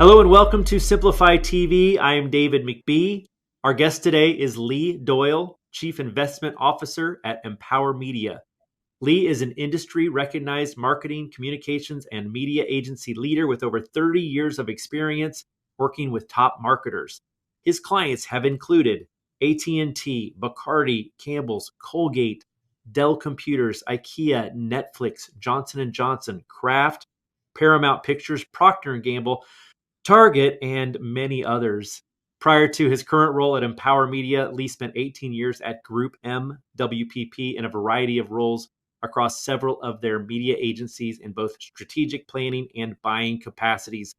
Hello and welcome to Simplify TV. I am David McBee. Our guest today is Lee Doyle, Chief Investment Officer at Empower Media. Lee is an industry recognized marketing, communications, and media agency leader with over 30 years of experience working with top marketers. His clients have included AT&T, Bacardi, Campbell's, Colgate, Dell Computers, IKEA, Netflix, Johnson & Johnson, Kraft, Paramount Pictures, Procter & Gamble, Target, and many others. Prior to his current role at Empower Media, Lee spent 18 years at Group M WPP in a variety of roles across several of their media agencies in both strategic planning and buying capacities.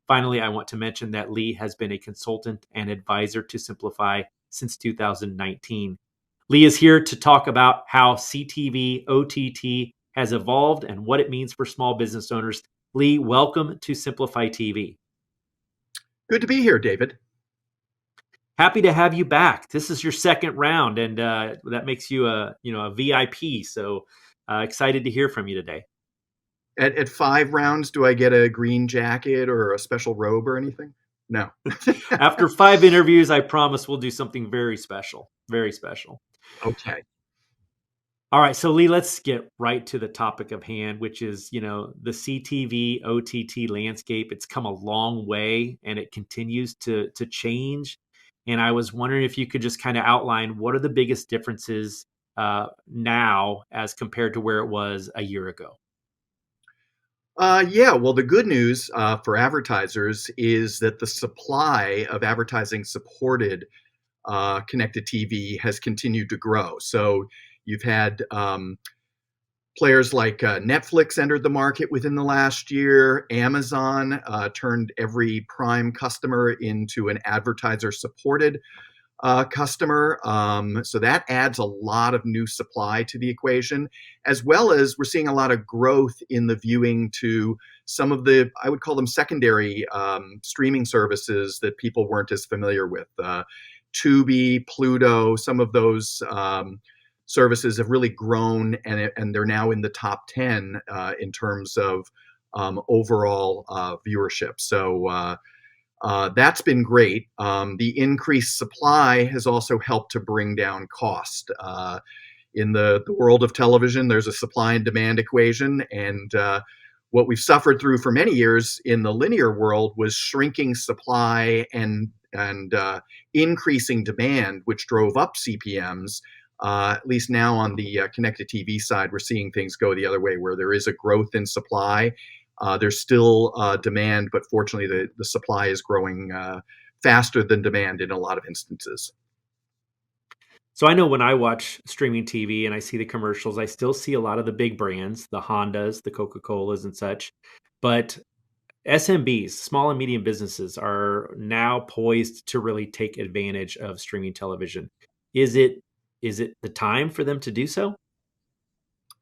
Finally, I want to mention that Lee has been a consultant and advisor to Simplify since 2019. Lee is here to talk about how CTV OTT has evolved and what it means for small business owners. Lee, welcome to Simplify TV. Good to be here, David. Happy to have you back. This is your second round, and that makes you a VIP. So excited to hear from you today. At 5 rounds, do I get a green jacket or a special robe or anything? No. After 5 interviews, I promise we'll do something very special. Very special. Okay. All right, so Lee, let's get right to the topic of hand, which is, the CTV OTT landscape. It's come a long way, and it continues to change. And I was wondering if you could just kind of outline what are the biggest differences now as compared to where it was a year ago. Well, the good news for advertisers is that the supply of advertising supported connected TV has continued to grow. So you've had players like Netflix entered the market within the last year. Amazon turned every Prime customer into an advertiser-supported customer. So that adds a lot of new supply to the equation, as well as we're seeing a lot of growth in the viewing to some of the, I would call them secondary streaming services that people weren't as familiar with. Tubi, Pluto, some of those services have really grown, and they're now in the top 10 in terms of overall viewership. So that's been great. The increased supply has also helped to bring down cost. In the world of television, there's a supply and demand equation, and what we've suffered through for many years in the linear world was shrinking supply and increasing demand, which drove up CPMs. At least now on the connected TV side, we're seeing things go the other way, where there is a growth in supply. There's still demand, but fortunately the supply is growing faster than demand in a lot of instances. So I know when I watch streaming TV and I see the commercials, I still see a lot of the big brands, the Hondas, the Coca-Colas and such. But SMBs, small and medium businesses, are now poised to really take advantage of streaming television. Is it the time for them to do so?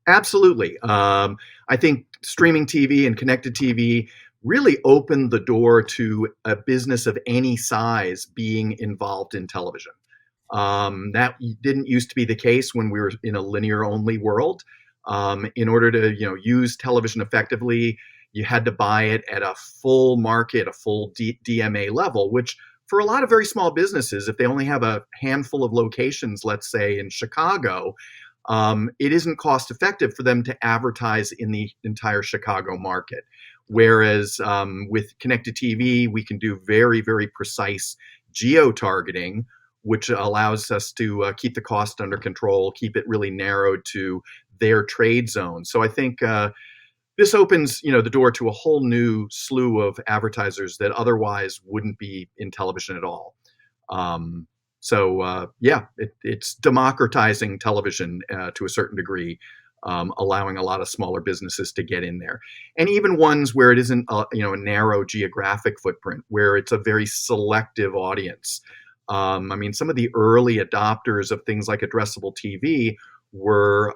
Absolutely. I think streaming TV and connected TV really opened the door to a business of any size being involved in television. That didn't used to be the case when we were in a linear only world. In order to use television effectively, you had to buy it at a full market, a full DMA level, which for a lot of very small businesses, if they only have a handful of locations, let's say in Chicago, it isn't cost effective for them to advertise in the entire Chicago market. Whereas with connected TV, we can do very, very precise geo-targeting, which allows us to keep the cost under control, keep it really narrowed to their trade zone. So I think this opens, the door to a whole new slew of advertisers that otherwise wouldn't be in television at all. It's democratizing television to a certain degree, allowing a lot of smaller businesses to get in there, and even ones where it isn't a narrow geographic footprint, where it's a very selective audience. Some of the early adopters of things like addressable TV were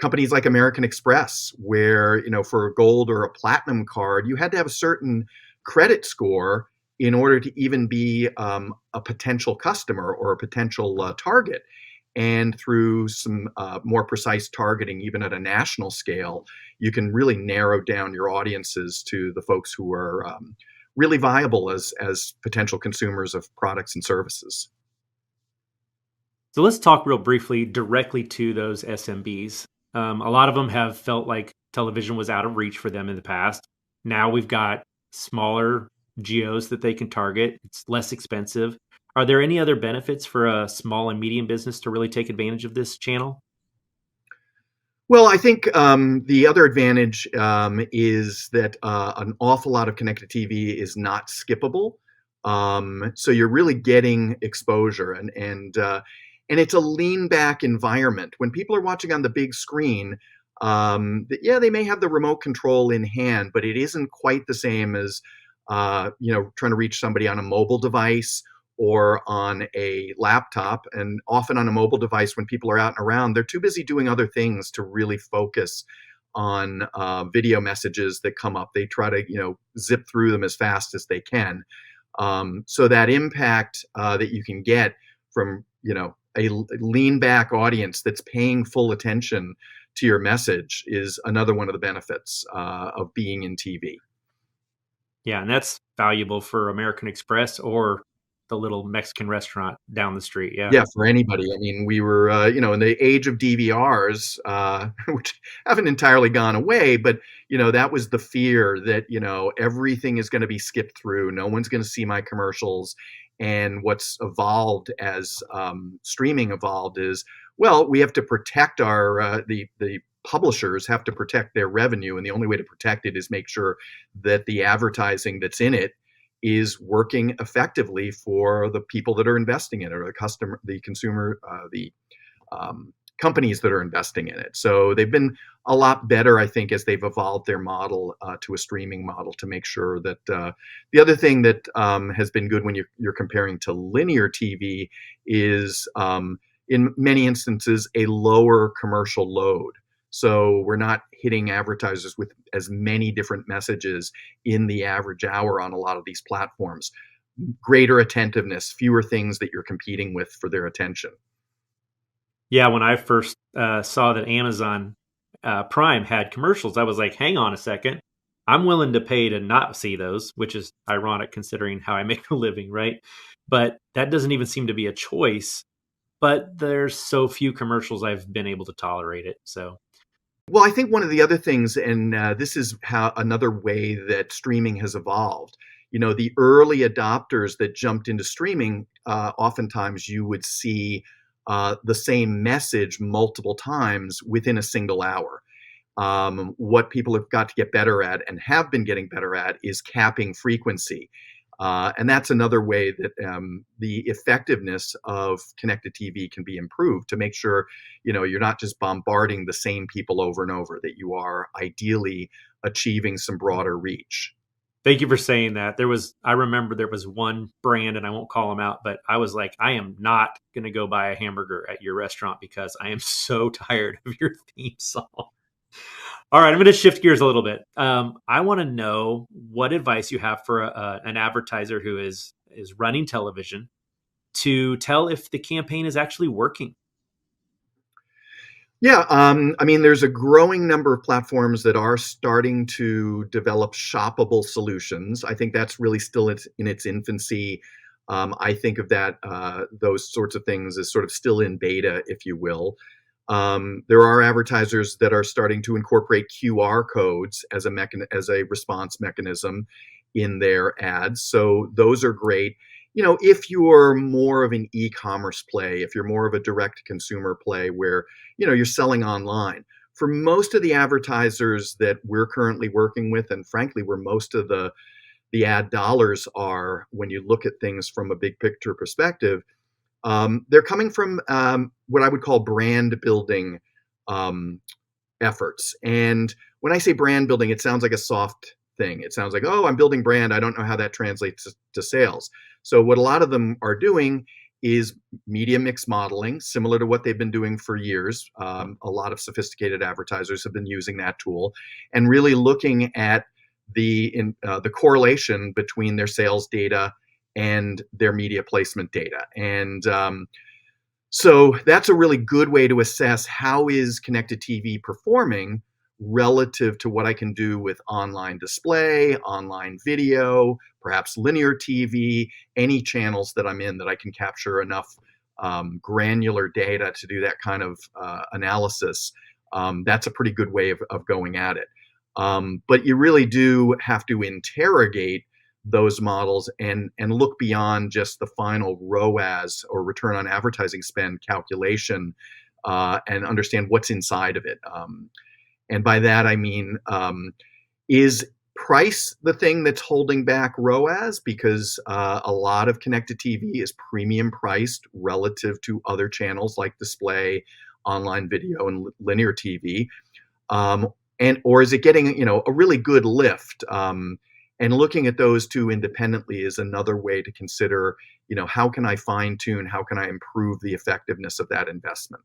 companies like American Express, where for a gold or a platinum card, you had to have a certain credit score in order to even be a potential customer or a potential target. And through some more precise targeting, even at a national scale, you can really narrow down your audiences to the folks who are really viable as potential consumers of products and services. So let's talk real briefly directly to those SMBs. A lot of them have felt like television was out of reach for them in the past. Now we've got smaller geos that they can target. It's less expensive. Are there any other benefits for a small and medium business to really take advantage of this channel? Well, I think the other advantage is that an awful lot of connected TV is not skippable. So you're really getting exposure, and it's a lean back environment. When people are watching on the big screen, yeah, they may have the remote control in hand, but it isn't quite the same as trying to reach somebody on a mobile device or on a laptop. And often on a mobile device, when people are out and around, they're too busy doing other things to really focus on video messages that come up. They try to, zip through them as fast as they can. So that impact that you can get from, a lean back audience that's paying full attention to your message is another one of the benefits of being in TV. Yeah, and that's valuable for American Express or the little Mexican restaurant down the street. Yeah. Yeah, for anybody. I mean, we were, in the age of DVRs, which haven't entirely gone away, but, that was the fear that, everything is going to be skipped through. No one's going to see my commercials. And what's evolved as streaming evolved is, well, we have to protect the publishers have to protect their revenue. And the only way to protect it is make sure that the advertising that's in it is working effectively for the people that are investing in it, or the consumer, the companies that are investing in it. So they've been a lot better, I think, as they've evolved their model to a streaming model to make sure that the other thing that has been good when you're comparing to linear TV is in many instances a lower commercial load. So we're not hitting advertisers with as many different messages in the average hour on a lot of these platforms. Greater attentiveness, fewer things that you're competing with for their attention. Yeah, when I first saw that Amazon Prime had commercials, I was like, hang on a second. I'm willing to pay to not see those, which is ironic considering how I make a living, right? But that doesn't even seem to be a choice. But there's so few commercials I've been able to tolerate it. So Well, I think one of the other things, and this is how another way that streaming has evolved. The early adopters that jumped into streaming, oftentimes you would see the same message multiple times within a single hour. What people have got to get better at and have been getting better at is capping frequency. And that's another way that the effectiveness of connected TV can be improved to make sure, you're not just bombarding the same people over and over, that you are ideally achieving some broader reach. thank you for saying that. I remember there was one brand, and I won't call them out, but I was like, I am not going to go buy a hamburger at your restaurant because I am so tired of your theme song. All right, I'm going to shift gears a little bit. I want to know what advice you have for an advertiser who is running television to tell if the campaign is actually working. Yeah, I mean, there's a growing number of platforms that are starting to develop shoppable solutions. I think that's really still in its infancy. I think of that those sorts of things as sort of still in beta, if you will. There are advertisers that are starting to incorporate QR codes as a response mechanism in their ads. So those are great. If you're more of an e-commerce play, if you're more of a direct consumer play where, you're selling online, for most of the advertisers that we're currently working with, and frankly, where most of the ad dollars are, when you look at things from a big picture perspective, they're coming from what I would call brand building um, efforts. And when I say brand building, it sounds like a soft thing. It sounds like, oh, I'm building brand. I don't know how that translates to sales. So what a lot of them are doing is media mix modeling, similar to what they've been doing for years. A lot of sophisticated advertisers have been using that tool and really looking at the correlation between their sales data and their media placement data. And so that's a really good way to assess how is connected TV performing relative to what I can do with online display, online video, perhaps linear TV, any channels that I'm in that I can capture enough granular data to do that kind of analysis. That's a pretty good way of going at it. But you really do have to interrogate those models and look beyond just the final ROAS, or return on advertising spend calculation, and understand what's inside of it. And by that, I mean, is price the thing that's holding back ROAS? Because a lot of connected TV is premium priced relative to other channels like display, online video, and linear TV. Or is it getting, a really good lift? And looking at those two independently is another way to consider, how can I fine tune, how can I improve the effectiveness of that investment?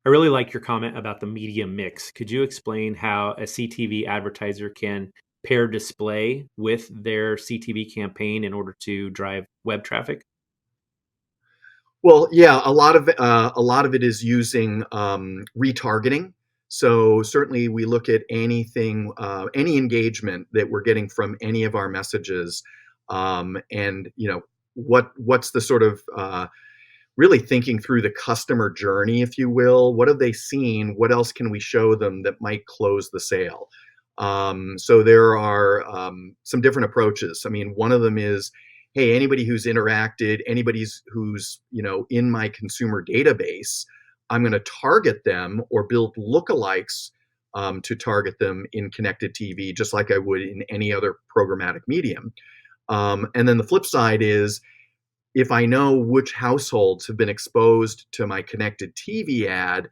I really like your comment about the media mix. Could you explain how a CTV advertiser can pair display with their CTV campaign in order to drive web traffic? Well, yeah, a lot of it is using retargeting. So certainly, we look at anything, any engagement that we're getting from any of our messages, and what's the sort of really thinking through the customer journey, if you will. What have they seen? What else can we show them that might close the sale? So there are some different approaches. I mean, one of them is, hey, anybody who's interacted, who's in my consumer database, I'm going to target them or build lookalikes to target them in connected TV, just like I would in any other programmatic medium. And then the flip side is, if I know which households have been exposed to my connected TV ad,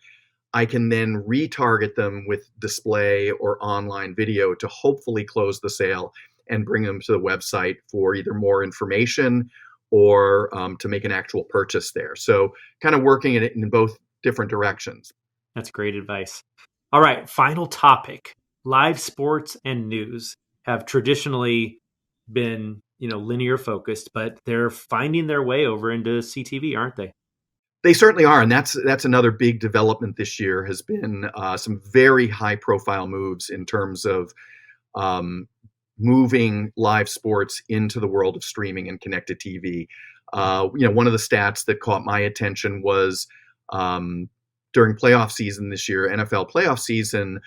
I can then retarget them with display or online video to hopefully close the sale and bring them to the website for either more information or to make an actual purchase there. So kind of working it in both different directions. That's great advice. All right, final topic. Live sports and news have traditionally been, linear focused, but they're finding their way over into CTV, aren't they? They certainly are, and that's another big development this year. Has been some very high profile moves in terms of moving live sports into the world of streaming and connected TV. One of the stats that caught my attention was during playoff season this year, NFL playoff season,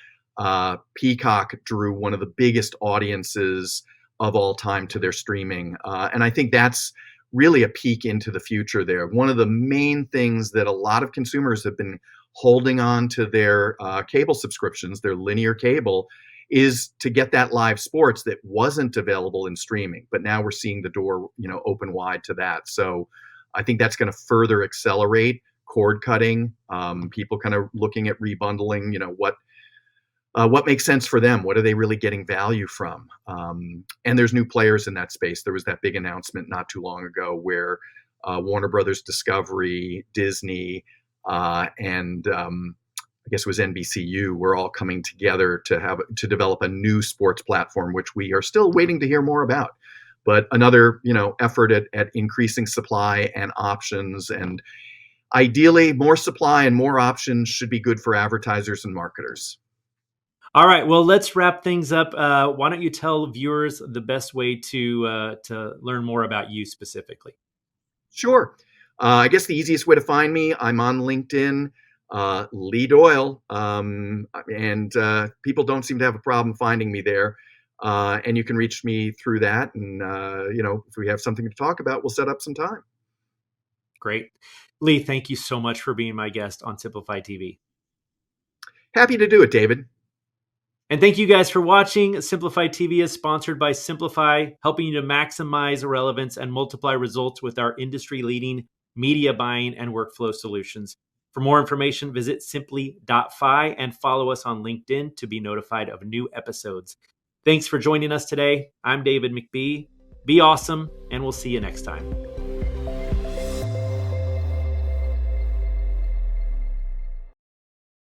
Peacock drew one of the biggest audiences of all time to their streaming. And I think that's really a peek into the future there. One of the main things that a lot of consumers have been holding on to their cable subscriptions, their linear cable, is to get that live sports that wasn't available in streaming. But now we're seeing the door, open wide to that. So I think that's going to further accelerate cord cutting, people kind of looking at rebundling, what makes sense for them? What are they really getting value from? And there's new players in that space. There was that big announcement not too long ago where Warner Brothers Discovery, Disney, and I guess it was NBCU were all coming together to develop a new sports platform, which we are still waiting to hear more about. But another, effort at increasing supply and options, and ideally more supply and more options should be good for advertisers and marketers. All right, well, let's wrap things up. Why don't you tell viewers the best way to learn more about you specifically? Sure. I guess the easiest way to find me, I'm on LinkedIn, Lee Doyle, and people don't seem to have a problem finding me there. And you can reach me through that. And, if we have something to talk about, we'll set up some time. Great. Lee, thank you so much for being my guest on Simplify TV. Happy to do it, David. And thank you guys for watching. Simplify TV is sponsored by Simplify, helping you to maximize relevance and multiply results with our industry-leading media buying and workflow solutions. For more information, visit simply.fi and follow us on LinkedIn to be notified of new episodes. Thanks for joining us today. I'm David McBee. Be awesome, and we'll see you next time.